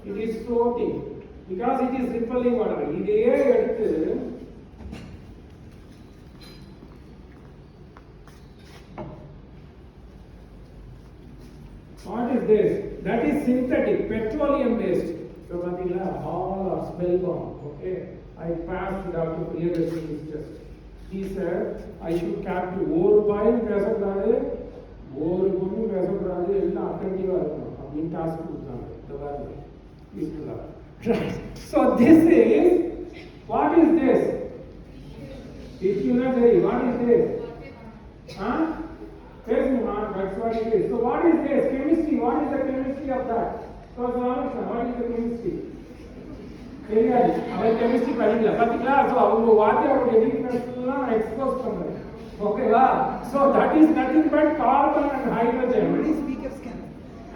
It is floating because it is repelling water. What is this? That is synthetic, petroleum based. So all are spellbound. Okay, I passed Dr. Priyadarshini's test. He said I should capture ஒரு boil பேசக்கூடாது, ஒரு பொண்ணு பேசக்கூடாது, எல்லாம் அட்டென்டிவா இருக்கணும் அப்படின்னு task கொடுத்தாங்க. இந்த பாருங்க. So this is, what is this? Dictionary. What is this? Huh? That's what it is. So what is this? Chemistry. What is the chemistry of that? Professor Ramakrishnan, what is the chemistry? Our chemistry padikla. Patikla. So avanga vaadiyavoda weakness la expose pannren. Okay va? So that is nothing but carbon and hydrogen. Speakers can.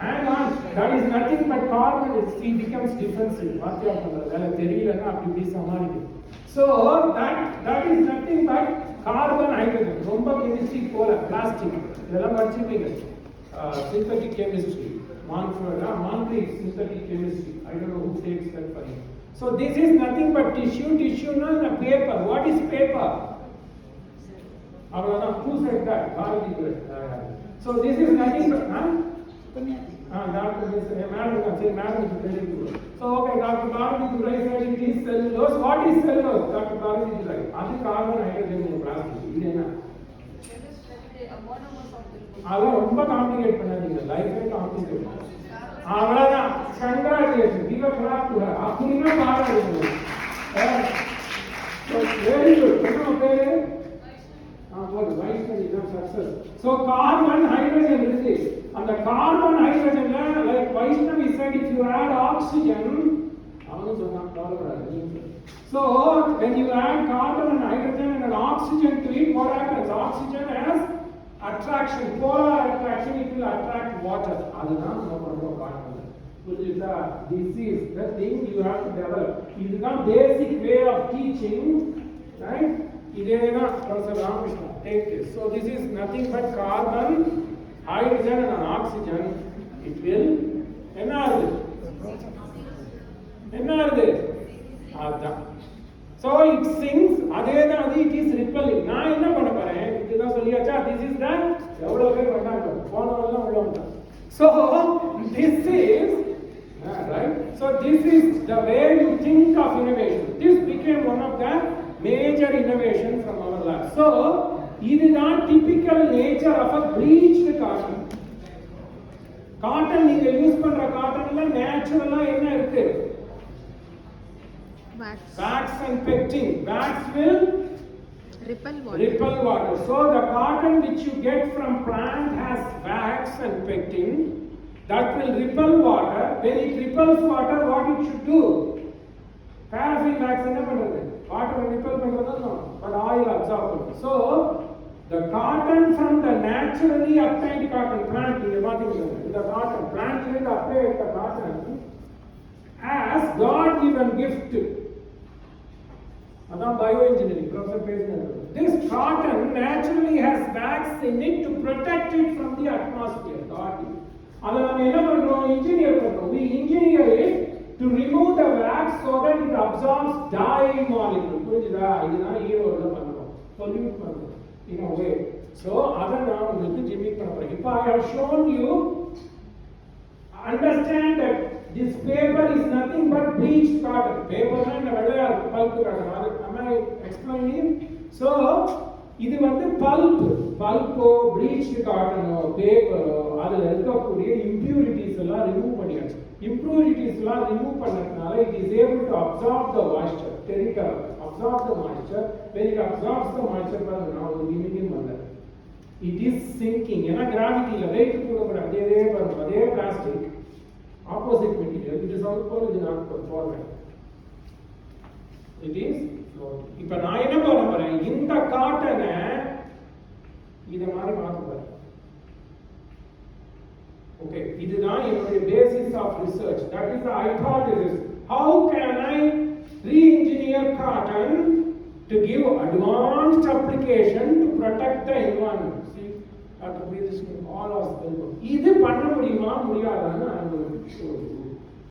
Hang on. That is nothing but carbon. It becomes defensive. Vaadiyam pandra. Vela theriyalana apdi samalike. So that is nothing but carbon hydrogen. Romba chemistry pola plastic. Idella படிச்சிருப்பீங்க. Synthetic chemistry. Moncrief synthetic chemistry. I don't know who takes that for you. So this is nothing but tissue. Tissue na paper. What is paper? Who said that? So this is nothing but Dr. Madam is very good. So okay, Dr. Bharati Durai said it is cellulose. What is cellulose? Dr. Bharati Durai. That is carbon, hydrogen and plastic. அதெல்லாம் ரொம்ப complicate பண்ணாதீங்க, லைஃபே complicate. அவ்வளவுதான். Congratulation, give a clap to her. அப்படினா பாராட்டுங்க. Very good. என்ன பேரு? போடு, வைஷ்ணவி தான் சக்சஸ். So carbon hydrogen இருக்கு. அந்த carbon hydrogenல like Vaishnavi said, if you add oxygen, அவனு சொன்னான் கவலைப்படாத. So when you add carbon and hydrogen and an oxygen to it, what happens? Oxygen has attraction, polar attraction, it will attract water. அதுதான் நம்ம பண்ற பாடம். புரியுதா? This is the thing you have to develop. இதுதான் basic way of teaching, right? இதேதான் Professor Ramakrishnan. Take this. So this is nothing but carbon, hydrogen and oxygen. It will என்ன ஆகுது? அதான். So it sinks. அதேதான், அது it is repelling. நான் என்ன பண்ண போறேன்? இதுதான் சொல்லியாச்சா? This is the எவ்வளவு பேர் வந்தாங்க போனவெல்லாம் உள்ள வந்தாங்க. So this is right. So this is the way you think of innovation. This became one of the major innovation from our lab. So இதுதான் typical nature of a bleached cotton. Cotton நீங்க use பண்ற காட்டன்ல நேச்சுரலா என்ன இருக்கு? Wax and pectin. Wax will repel water. So the cotton which you get from plant has wax and pectin that will repel water. When it repels water, what it should do? Paraffin wax enna pandrathu? Water repel pandrathu no, but oil absorb. So the cotton from the naturally obtained cotton plant, the cotton plant in the obtained cotton has God given gift. That's bioengineering, Professor Seshadri. This cotton naturally has wax in it to protect it from the atmosphere. We engineer it to remove the wax so that it absorbs dye molecule. Pollute in a way. So, I have shown you, understand that this paper is nothing but bleached cotton. Paper and pulp cotton. Am I explaining? So, இது வந்து பல்போ bleached cotton paper அதுல இருக்கக்கூடிய impurities எல்லாம் remove பண்ணியாச்சு. Impurities எல்லாம் remove பண்ணதுனால it is able to absorb the moisture. Absorb the moisture. When it absorbs the moisture, now the limiting வந்தது. It is sinking. ஏன்னா gravity ல weight கூட அதே plastic. Opposite material, it is also not forward. It is floating. இப்ப நான் என்ன பண்ண போறேன்? இந்த காட்டனை இத மாதிரி மாத்த போறேன். Okay, இதுதான் என்னுடைய basis of research. That is the hypothesis. How can I re-engineer cotton to give advanced application to protect the environment? See, after this all of them. இது பண்ண முடியுமா முடியாதான்னு I will show you.